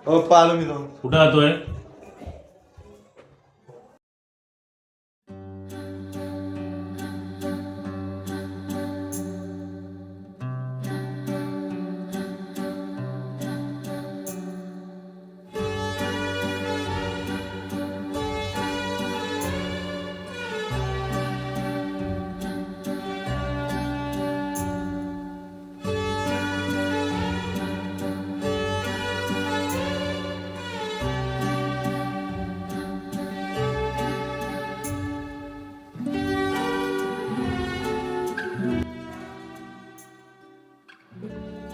पाहिलं मी जाऊन. कुठं जातोय?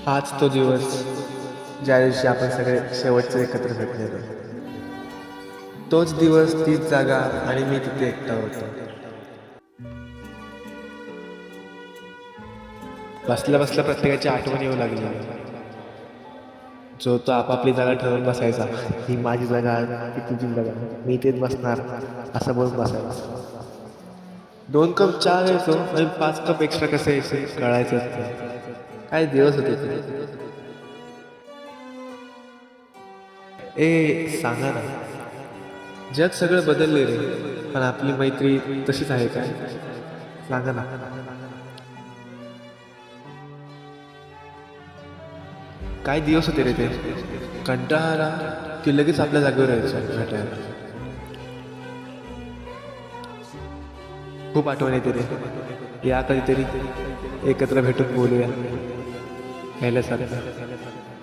हाच तो दिवस ज्या दिवशी आपण सगळे शेवटचे एकत्र भेटलेलो. तोच दिवस, तीच जागा आणि मी तिथे एकटा होतो. बसल्या बसल्या प्रत्येकाची आठवण येऊ लागली. जो तो आपापली जागा ठरवून बसायचा. ही माझी जागा, ही तुझी जागा, मी इथेच बसणार असं बोलून बसायचा. 2 कप चहा घ्यायचो आणि 5 कप एक्स्ट्रा कसे यायचे कळायचंच नाही. काय दिवस होते ते. सांगा ना, जग सगळं बदलले रे, पण आपली मैत्री तशीच आहे काय? सांगा ना. काय दिवस होते रे ते. कंटाळा आला की लगेच आपल्या जागेवर यायचं भेटायला. खूप आठवण येते रे. या कधीतरी एकत्र भेटून बोलूया पहिल्यासारखं.